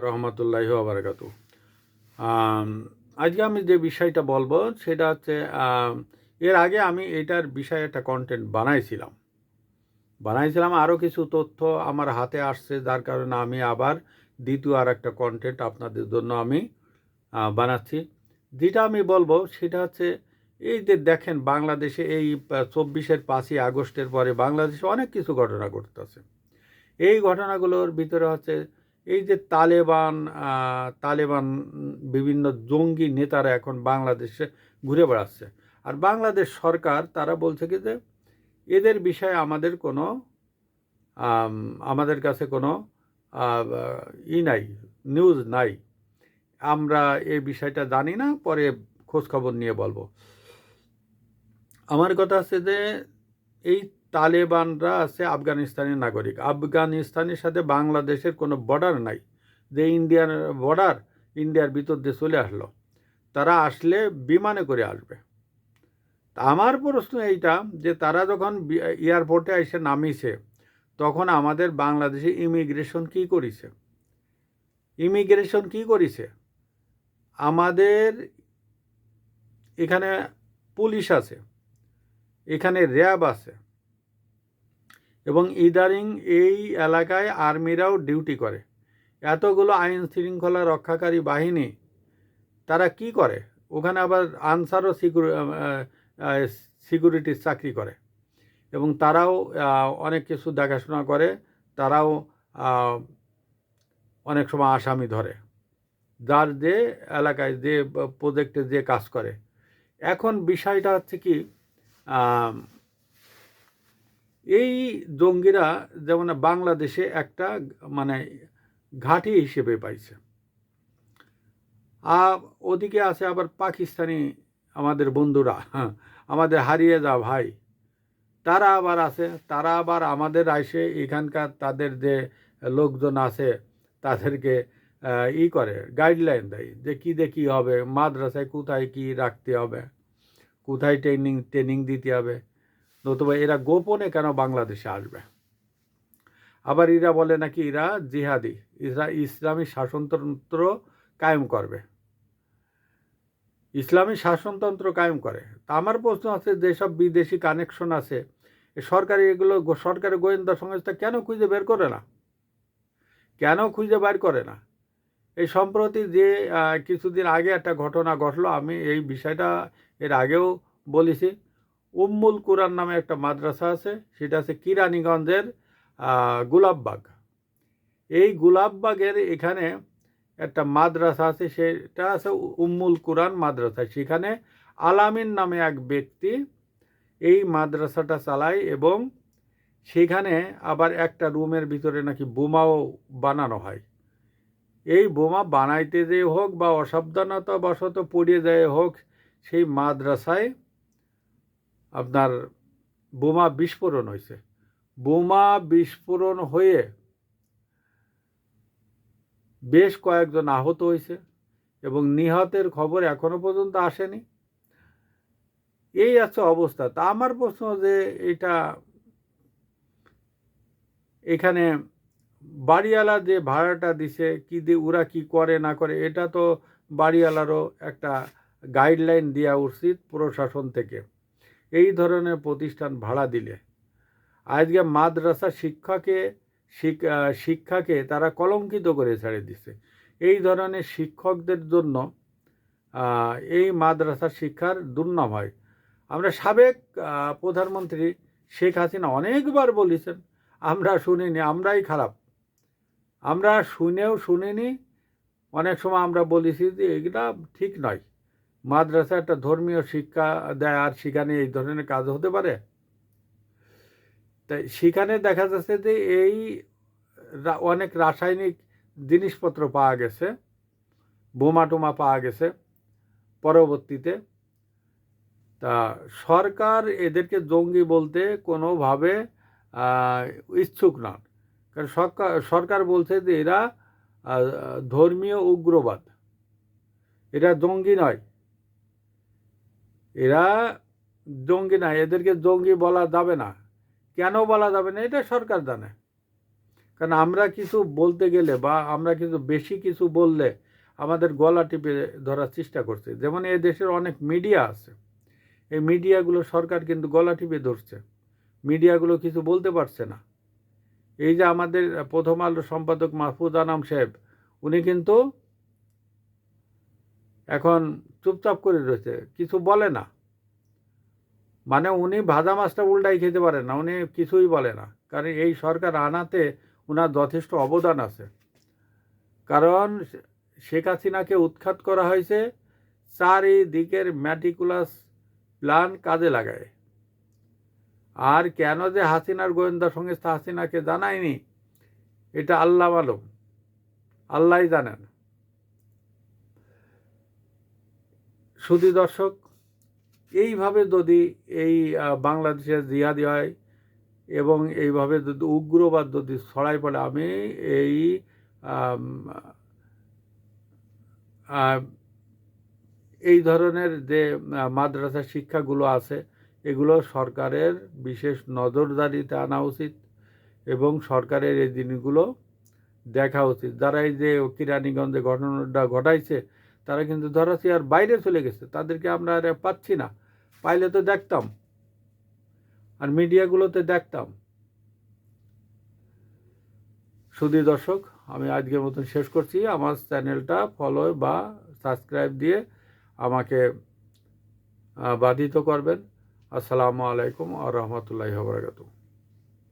রহমতুল্লাহি ওয়া বারাকাতুহু। আম আজকে আমি যে বিষয়টা বলবো সেটা হচ্ছে এর আগে আমি এটার বিষয়ে একটা কনটেন্ট বানাইছিলাম। আরও কিছু তথ্য আমার হাতে আসছে, যার কারণে আমি আবার দ্বিতীয় আরেকটা কনটেন্ট আপনাদের জন্য আমি বানাচ্ছি। যেটা আমি বলবো সেটা হচ্ছে এই যে দেখেন বাংলাদেশে এই ২৪-এর ৫ই আগস্টের পরে বাংলাদেশে অনেক কিছু ঘটনা ঘটতেছে। এই ঘটনাগুলোর ভিতরে হচ্ছে এই যে তালেবান বিভিন্ন জঙ্গি নেতারা এখন বাংলাদেশে ঘুরে বেড়াচ্ছে। আর বাংলাদেশ সরকার তারা বলছে কি যে এদের বিষয়ে আমাদের কাছে কোনো নাই, নিউজ নাই, আমরা এই বিষয়টা জানি না, পরে খোঁজখবর নিয়ে বলবো। আমার কথা হচ্ছে যে এই তালেবানরা আছে আফগানিস্তানের নাগরিক। আফগানিস্তানের সাথে বাংলাদেশের কোনো বর্ডার নাই, যে ইন্ডিয়ার বর্ডার, ইন্ডিয়ার ভিতর দিয়ে চলে আসলো। তারা আসলে বিমানে করে আসবে। আমার প্রশ্ন এইটা যে তারা যখন এয়ারপোর্টে এসে নামিয়েছে তখন আমাদের বাংলাদেশে ইমিগ্রেশন কি করেছে? আমাদের এখানে পুলিশ আছে, এখানে র্যাব আছে, এবং ইদারিং এই এলাকায় আর্মিরাও ডিউটি করে। এতগুলো আইন শৃঙ্খলা রক্ষাকারী বাহিনী তারা কি করে? ওখানে আবার আনসারও সিকিউরিটির চাকরি করে, এবং তারাও অনেক কিছু দেখাশোনা করে। তারাও অনেক সময় আসামি ধরে, যার যে এলাকায় যে প্রজেক্টে যে কাজ করে। এখন বিষয়টা হচ্ছে কি, এই জঙ্গিরা যেমন বাংলাদেশে একটা মানে ঘাঁটি হিসেবে পাইছে। ওদিকে আছে আবার পাকিস্তানি আমাদের বন্ধুরা, আমাদের হারিয়ে যাওয়া ভাই, তারা আবার আছে। তারা আবার আমাদের আইসে এখানকার তাদের যে লোকজন আছে তাদেরকে করে গাইডলাইন দেয় যে কী দিয়ে কী হবে, মাদ্রাসায় কোথায় কী রাখতে হবে, কোথায় ট্রেনিং দিতে হবে, নতুবা এরা গোপনে কেন বাংলাদেশে আসবে। আবার এরা বলে নাকি এরা জিহাদি, এরা ইসলামী শাসনতন্ত্র কায়েম করবে, ইসলামী শাসনতন্ত্র কায়েম করে। তা আমার প্রশ্ন আছে, যেসব বিদেশি কানেকশন আছে সরকারি, এগুলো সরকারি গোয়েন্দা সংস্থা কেন খুঁজে বের করে না? এই সম্প্রতি যে কিছুদিন আগে একটা ঘটনা ঘটলো, আমি এই বিষয়টা এর আগেও বলেছি। উম্মুল কুরআন নামে একটা মাদ্রাসা আছে, সেটা আছে কিরানীগঞ্জের গোলাপবাগ। এই গোলাপবাগের এখানে একটা মাদ্রাসা আছে, সেটা আছে উম্মুল কুরআন মাদ্রাসা। সেখানে আলামিন নামে এক ব্যক্তি এই মাদ্রাসাটা চালায়, এবং সেখানে আবার একটা রুমের ভিতরে নাকি বোমাও বানানো হয়। এই বোমা বানাইতে যে হোক বা অসাবধানতা বশত পড়িয়ে যায় হোক, সেই মাদ্রাসায় আপনার বোমা বিস্ফোরণ হয়েছে। বোমা বিস্ফোরণ হয়ে বেশ কয়েকজন আহত হয়েছে, এবং নিহতের খবর এখনো পর্যন্ত আসেনি। এই আছে অবস্থা। তা আমার প্রশ্ন যে এটা এখানে বাড়িওয়ালা যে ভাড়াটা দিছে, কি দিয়ে ওরা কি করে না করে, এটা তো বাড়িওয়ালারও একটা গাইডলাইন দেওয়া উচিত প্রশাসন থেকে। এই ধরনের প্রতিষ্ঠান ভাড়া দিলে আজকে মাদ্রাসা শিক্ষাকে তারা কলঙ্কিত করে ছেড়ে দিছে। এই ধরনের শিক্ষকদের জন্য এই মাদ্রাসা শিক্ষার দুর্নাম হয়। আমরা সাবেক প্রধানমন্ত্রী শেখ হাসিনা অনেকবার বলেছেন, আমরা শুনিনি, আমরাই খারাপ, আমরা শুনেও শুনিনি। অনেক সময় আমরা বলেছি যে এগুলা ঠিক নয়, মাদ্রাসা একটা ধর্মীয় শিক্ষা দেয়, আর সেখানে এই ধরনের কাজ হতে পারে? তাই সেখানে দেখা যাচ্ছে যে এই অনেক রাসায়নিক জিনিসপত্র পাওয়া গেছে, বোমা টোমা পাওয়া গেছে পরবর্তীতে। তা সরকার এদেরকে জঙ্গি বলতে কোনোভাবে ইচ্ছুক নন, কারণ সরকার বলছে যে এরা ধর্মীয় উগ্রবাদ, এরা জঙ্গি নয়, এদেরকে জঙ্গি বলা যাবে না। কেন বলা যাবে না এটা সরকার জানে। কারণ আমরা কিছু বলতে গেলে বা আমরা কিছু বেশি কিছু বললে আমাদের গলা টিপে ধরার চেষ্টা করছে। যেমন এই দেশের অনেক মিডিয়া আছে, এই মিডিয়াগুলো সরকার কিন্তু গলা টিপে ধরছে, মিডিয়াগুলো কিছু বলতে পারছে না। এই যে আমাদের প্রথম আলোর সম্পাদক মাহফুজ আনাম সাহেব, উনি কিন্তু এখন চুপচাপ করে রয়েছে, কিছু বলে না। মানে উনি ভাজা মাছটা উল্টাই খেতে পারেন না, উনি কিছুই বলে না। কারণ এই সরকার আনাতে ওনার যথেষ্ট অবদান আছে। কারণ শেখ হাসিনাকে উৎখাত করা হয়েছে চারিদিকের ম্যাটিকুলাস প্ল্যান কাজে লাগায়। আর কেন যে হাসিনার গোয়েন্দা সংস্থা হাসিনাকে জানায়নি, এটা আল্লাহ মালুম, আল্লাহই জানেন। শুধু দর্শক, এইভাবে যদি এই বাংলাদেশের জিহাদি হয় এবং এইভাবে যদি উগ্রবাদ যদি ছড়াই পড়ে, আমি এই এই ধরনের যে মাদ্রাসা শিক্ষাগুলো আছে, এগুলো সরকারের বিশেষ নজরদারিতে আনা উচিত এবং সরকারের এই জিনিসগুলো দেখা উচিত। যারা এই যে কেরানীগঞ্জে ঘটনাটা ঘটাইছে, তারা কিন্তু ধরাছিয়ার বাইরে চলে গেছে, তাদেরকে আমরা আর পাচ্ছি না। পাইলে তো দেখতাম, আর মিডিয়াগুলোতে দেখতাম। শুধু দর্শক, আমি আজকের মতন শেষ করছি। আমার চ্যানেলটা ফলো বা সাবস্ক্রাইব দিয়ে আমাকে বাধিত করবেন। আসসালামু আলাইকুম ওয়া রাহমাতুল্লাহি ওয়া বারাকাতুহু।